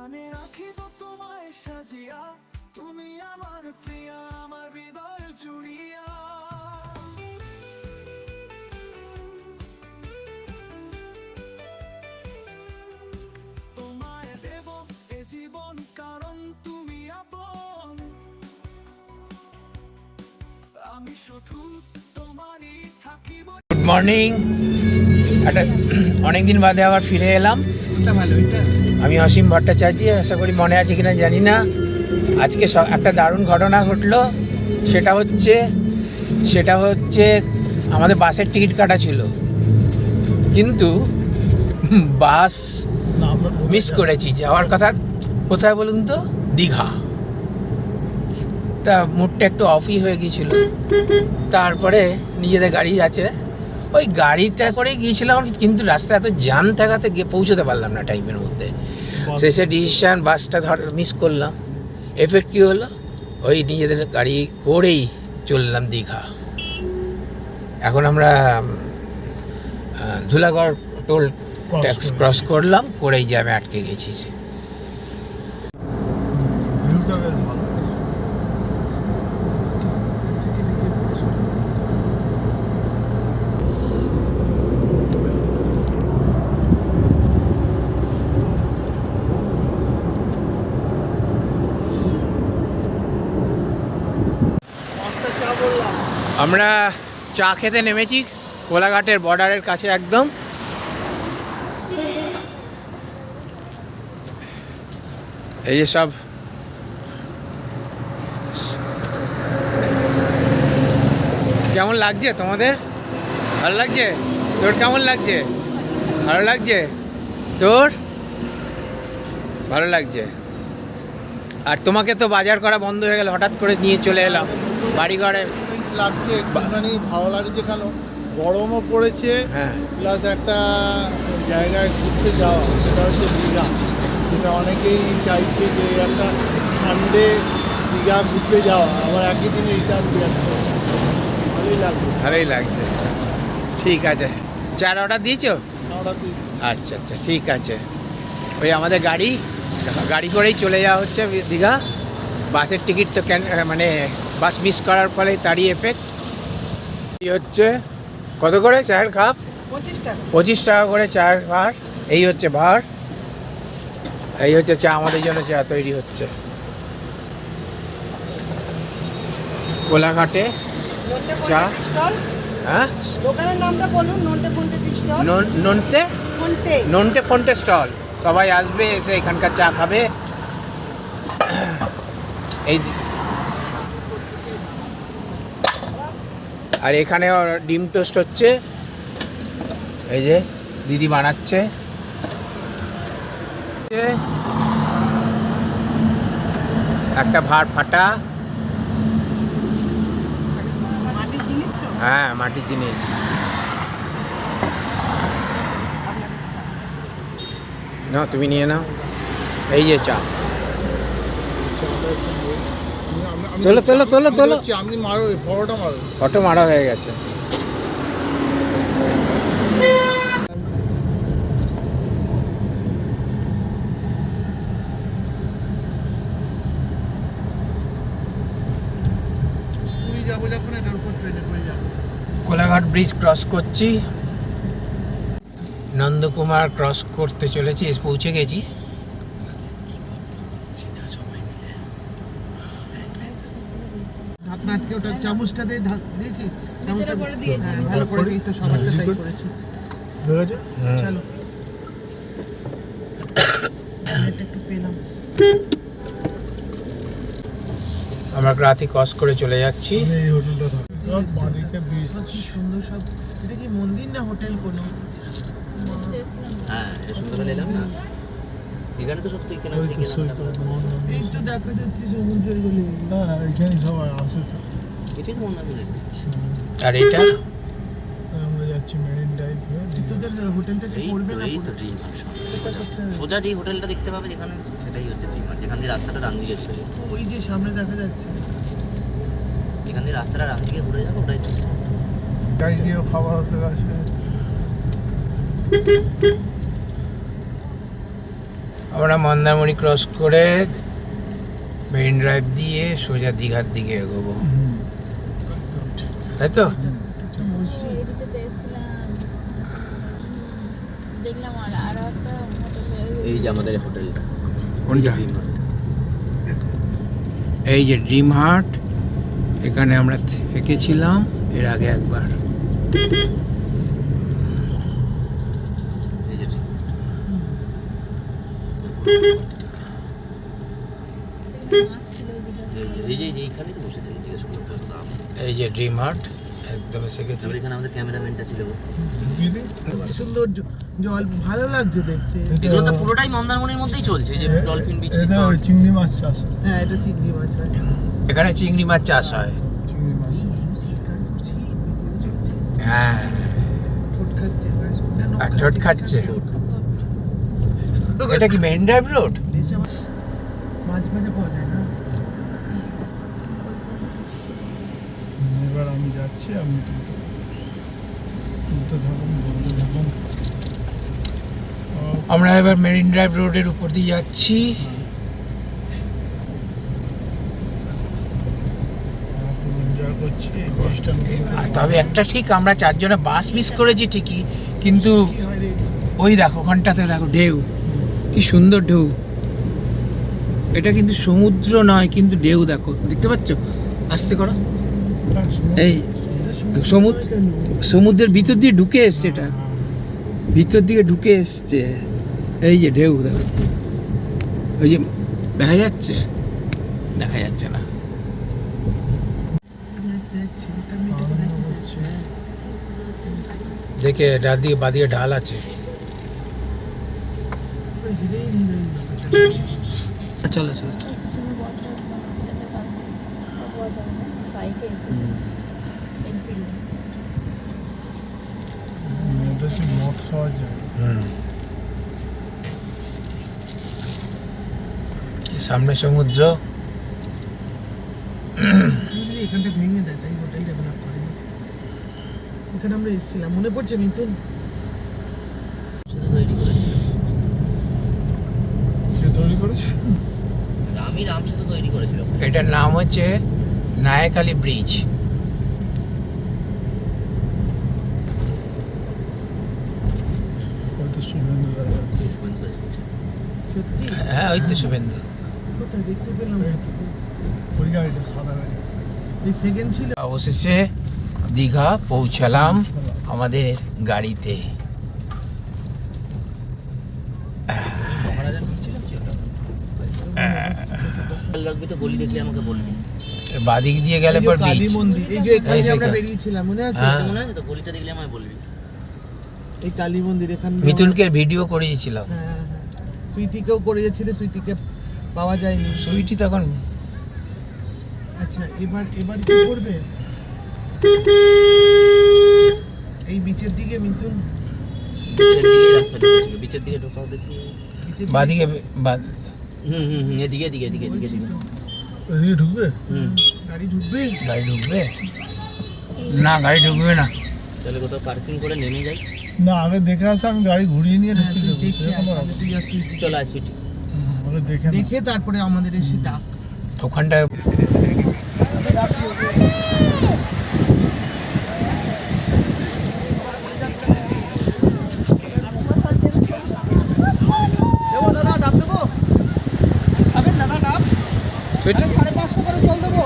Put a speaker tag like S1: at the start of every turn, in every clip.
S1: প্রাণে রাখিব তোমায় সাজিয়া, তুমি আমার প্রিয়া, আমার হৃদয় জুড়িয়া। তোমায় দেব এ জীবন, কারণ তুমি আপন, আমি শুধু তোমারই থাকিব।
S2: Good morning. একটা অনেকদিন বাদে আবার ফিরে এলাম। আমি অসীম ভট্টাচার্য। আশা করি মনে আছে কিনা জানি না। আজকে একটা দারুণ ঘটনা ঘটলো। সেটা হচ্ছে আমাদের বাসের টিকিট কাটা ছিল, কিন্তু বাস মিস করেছি। যাওয়ার কথা কোথায় বলুন তো? দীঘা। তা মুডটা একটু অফই হয়ে গিয়েছিল। তারপরে নিজেদের গাড়ি আছে, ওই গাড়িটা করে গিয়েছিলাম, কিন্তু রাস্তায় এত জ্যাম থাকাতে গিয়ে পৌঁছতে পারলাম না টাইমের মধ্যে। শেষে ডিসিশান বাসটা মিস করলাম। এফেক্ট কী হলো, ওই নিজেদের গাড়ি করেই চললাম দীঘা। এখন আমরা ধুলাগড় টোল ট্যাক্স ক্রস করলাম, করেই জ্যামে আটকে গেছি। আমরা চা খেতে নেমেছি কোলাঘাটের বর্ডারের কাছে একদম। এই যে সব কেমন লাগছে তোমাদের? ভালো লাগছে? তোর কেমন লাগছে? ভালো লাগছে তোর? ভালো লাগছে। আর তোমাকে তো বাজার করা বন্ধ হয়ে গেল, হঠাৎ করে নিয়ে চলে এলাম বাড়ি ঘরে।
S3: লাগছে একটুখানি, ভালো লাগছে কেন, গরমও পড়েছে।
S2: হ্যাঁ,
S3: প্লাস একটা জায়গায় ঘুরতে যাওয়া, সেটা হচ্ছে দীঘা। যেটা অনেকেই চাইছে যে একটা সানডে দীঘা ঘুরতে যাওয়া, আবার একই দিনে রিটার্ন ব্যাক করা। ভালোই লাগবে।
S2: ভালোই লাগছে। ঠিক আছে, চার অর্ডার দিয়েছো?
S3: আমরা
S2: আচ্ছা আচ্ছা, ঠিক আছে। ওই আমাদের গাড়ি করেই চলে যাওয়া হচ্ছে দীঘা। বাসের টিকিট তো মানে বাস মিস করার ফলে তারই এফেক্ট। এই হচ্ছে কত করে চায়ের কাপ? 25 টাকা করে চায়ের ভার। এই হচ্ছে ভার, এই হচ্ছে চা। আমাদের জন্য চা তৈরি হচ্ছে কোলাঘাটে চা। হ্যাঁ,
S4: দোকানের নামটা বলুন।
S2: নন্টে ফন্টে স্টল। সবাই আসবে, এসে এখানকার চা খাবে। এই আর এখানে ডিম টোস্ট হচ্ছে, এই যে দিদি বানাচ্ছে। একটা ভার ফাটা।
S4: মাটির জিনিস তো।
S2: হ্যাঁ, মাটির জিনিস। না, তুমি নিয়ে নাও। এই যে চা। তোলো তোলো তোলো তোলো।
S3: আপনি মারো, বড়টা মারো।
S2: অটো মারা হয়ে গেছে।
S3: পুরী যাবো যখন এটার উপর ট্রেনে করে যাবো।
S2: কোলাঘাট ব্রিজ ক্রস করছি, নন্দকুমার ক্রস করতে চলেছি, পৌঁছে গেছি।
S3: ঢাকনা আটকে ওটা চামচটা দিয়ে দিয়েছি। চামচটা হ্যাঁ, ভালো করে দিই তো, সবারটা তাই করেছি। চলো, এটা একটু পেলাম।
S2: আমরা রাতে ক্রস করে চলে যাচ্ছি।
S3: এই হোটেলটা কি সুন্দর সব। এটা কি মন্দির না হোটেল কোনো?
S5: হ্যাঁ, এটা সন্ধ্যাবেলা এলাম না, এখানে তো সব তুই কেনা
S3: এই তো দেখা যাচ্ছে সমুদ্রের গলি। না, এখানে সবাই আসে তো।
S5: এটাই তো মন্দার দেখতে পাচ্ছি।
S2: আর এটা
S3: আমরা যাচ্ছি মেরিন ড্রাইভ হয়ে। তোদের হোটেলটা কি পড়বে না?
S5: এই তো ড্রিম সোজা যেই হোটেলটা দেখতে পাবে যেখানে, সেটাই হচ্ছে ড্রিম। যেখান দিয়ে রাস্তাটা ডান দিকে ছিল,
S3: ওই যে সামনে দেখা যাচ্ছে,
S5: এখান দিয়ে রাস্তাটা ডান দিকে ঘুরে যাবে, ওটাই তো।
S3: গাড়ি দিয়ে খাবার হোটেল আছে।
S2: আমরা মন্দারমণি ক্রস করে মেরিন ড্রাইভ দিয়ে সোজা দীঘার দিকে এগোবো, তাই তো?
S6: দেখলাম আর একটা হোটেলে
S5: এই যে আমাদের হোটেলটা,
S2: কোনটা? এই যে ড্রিম হার্ট, এখানে আমরা থেকেছিলাম এর আগে একবার।
S5: এই যে
S6: ছিল জিজ্ঞাসা
S5: এইখানে তো বসেছিল, জিজ্ঞেস করলাম কত দাম।
S2: এই যে ড্রিম হার্ট, একদম এসে গেছি।
S5: তারপরে এখানে আমাদের ক্যামেরাম্যানটা ছিল গো।
S3: সুন্দর জল, ভালো লাগছে দেখতে।
S5: এগুলো তো পুরোটাই মন্দারমণির মধ্যেই চলছে, এই যে ডলফিন বিচ
S7: এটা ওই চিংড়ি মাছ চাষ হয়।
S3: হ্যাঁ, এটা চিংড়ি মাছ হয়।
S2: এখানে চিংড়ি মাছ চাষ হয়।
S7: চিংড়ি মাছ
S2: হ্যাঁ,
S3: ঠোঁট খাচ্ছে
S2: আর ঠোঁট খাচ্ছে। এটা কি মেরিন ড্রাইভ রোড?
S3: মাছ ভাজা পাওয়া যায় না।
S7: এবার আমি যাচ্ছি, আপনি তুলতে থাকুন, বলতে থাকুন।
S2: আমরা এবার মেরিন ড্রাইভ রোডের উপর দিয়ে যাচ্ছি।
S7: খুব এনজয় করছি এই জিনিসটা।
S2: আর তবে একটা ঠিক, আমরা চারজনে বাস মিস করেছি ঠিকই, কিন্তু
S3: কি হয় রে?
S2: ওই দেখো ওখানটাতে দেখো ঢেউ, কি সুন্দর ঢেউ। এটা কিন্তু সমুদ্র নয়, কিন্তু ঢেউ দেখো, দেখতে পাচ্ছ? আস্তে করো। এই সমুদ্রের ভিতর দিয়ে ঢুকে এসছে, এটা ভিতর দিকে ঢুকে এসছে। এই যে ঢেউ দেখো, ওই যে দেখা যাচ্ছে, দেখা যাচ্ছে না। দেখে ডাল দিকে বাদিকে ঢাল আছে। চলো চলো চলো।
S6: বাইকে এনফিল্ড
S7: এটা হচ্ছে মদ খাওয়া যায়।
S2: কি সামনে সমুদ্র।
S3: যদি এখানটা ভেঙে দেয়, তাই হোটেল ডেভেলপ করে না। এখানে আমরা এসেছিলাম, মনে পড়ছে মিথুন?
S5: সেটা তৈরি করেছিল
S7: কে তৈরি করেছে?
S5: রাম সেতু তৈরি করেছিল।
S2: এটার নাম হচ্ছে নায়াকালী ব্রিজ।
S7: হয়তো শুভেন্দু দাদা।
S3: সত্যি?
S2: হ্যাঁ, ওই তো শুভেন্দু।
S3: কোথায় দেখতে পেলাম না তো।
S7: ওই গাড়িটা, সাদা গাড়ি।
S3: এই সেকেন্ড ছিল।
S2: অবশেষে দীঘা পৌঁছালাম আমাদের গাড়িতে।
S5: খেয়াল রাখবি তো, গলি দেখলে আমাকে বলবি।
S2: বাদিক দিয়ে গেলে পর
S3: কালী
S2: বিচ।
S3: মন্দির, এই যে এখানে
S2: এই
S3: যে আমরা
S2: সেখানে।
S3: বেরিয়েছিলাম, মনে আছে?
S2: হ্যাঁ।
S5: মনে আছে তো, গলিটা দেখলে আমায় বলবি।
S3: এই কালী মন্দির এখানে দিয়ে
S2: মিথুনকে ভিডিও করিয়েছিলাম।
S3: আমরা- হ্যাঁ, হ্যাঁ। সুইটিকেও করিয়েছিলে, সুইটিকে পাওয়া যায়নি।
S2: সুইটি তখন
S3: আচ্ছা, এবার কি করবে? এই বিচের দিকে মিথুন,
S5: বিচের দিকে রাস্তা ঢুকেছিল, বিচের দিকে ঢোকাও দেখি।
S3: বিচের
S2: বাদিকে
S5: এদিকে এদিকে এদিকে এদিকে
S3: বলছি
S5: এদিকে।
S3: তো।
S7: ওইদিকে ঢুকবে?
S3: গাড়ি ঢুকবে?
S2: গাড়ি ঢুকবে না, গাড়ি ঢুকবে না।
S5: তাহলে কোথাও পার্কিং করে নেমে যাই।
S7: না, আগে দেখে আসে, আমি গাড়ি ঘুরিয়ে নিয়ে
S3: হ্যাঁ,
S7: ঢুকিয়ে
S3: তুই
S7: দেবো।
S3: দেখে আয়,
S7: সেরকম
S3: তাহলে তুই আর সুইটি
S5: চলে আয় সিটি।
S7: আগে দেখে না।
S3: দেখে তারপরে আমাদের এসে ডাক।
S2: ওখানটায় সুইটি
S3: 550 করে জল দেবো।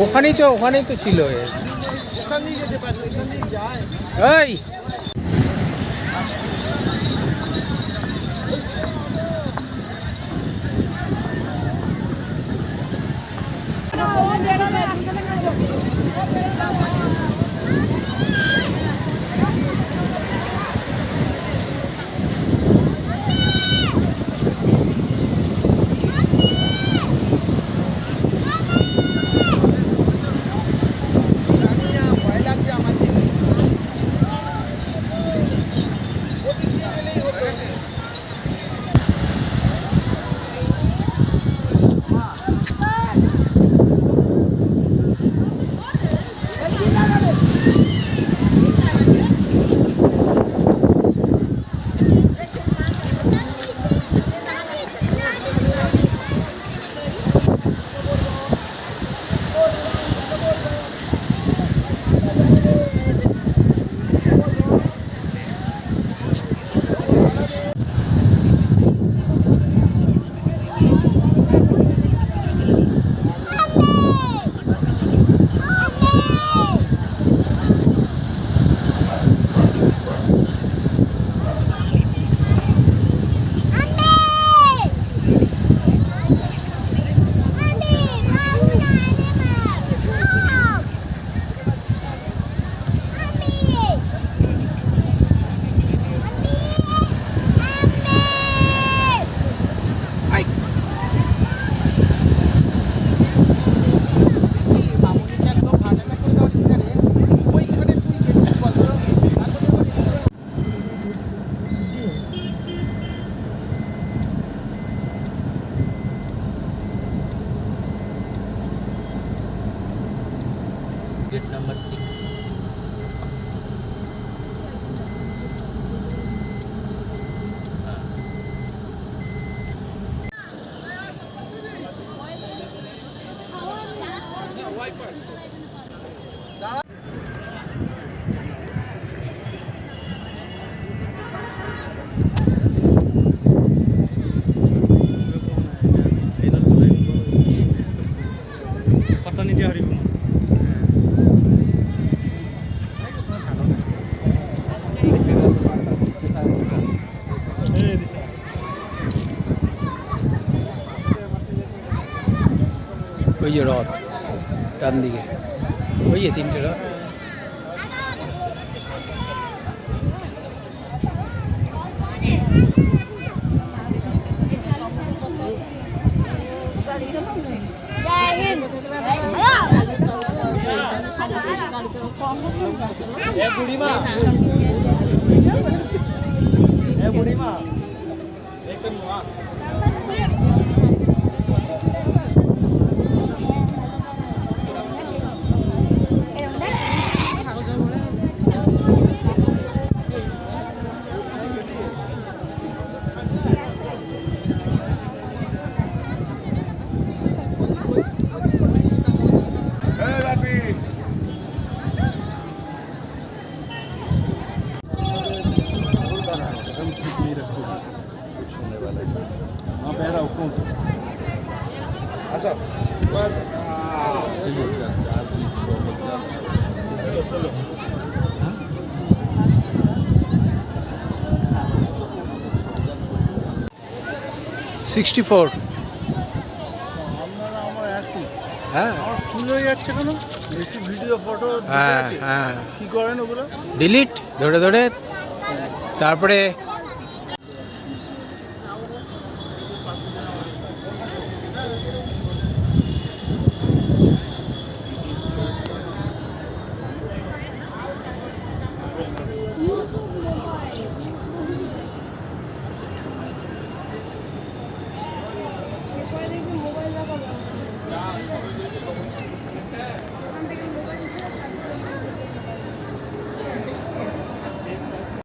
S2: ওখানেই তো ছিল।
S3: ওখানেই যেতে পারবে, এখানেই যায়।
S2: এই যে রথ ডান দিকে, ওই যে 3টে রথ। $64।
S3: আপনারা আমার একই,
S2: হ্যাঁ
S3: আমার ফুল হয়ে যাচ্ছে কেন? বেশি ভিডিও ফটো
S2: হ্যাঁ হ্যাঁ,
S3: কি করেন ওগুলো?
S2: ডিলিট ধরে ধরে, তারপরে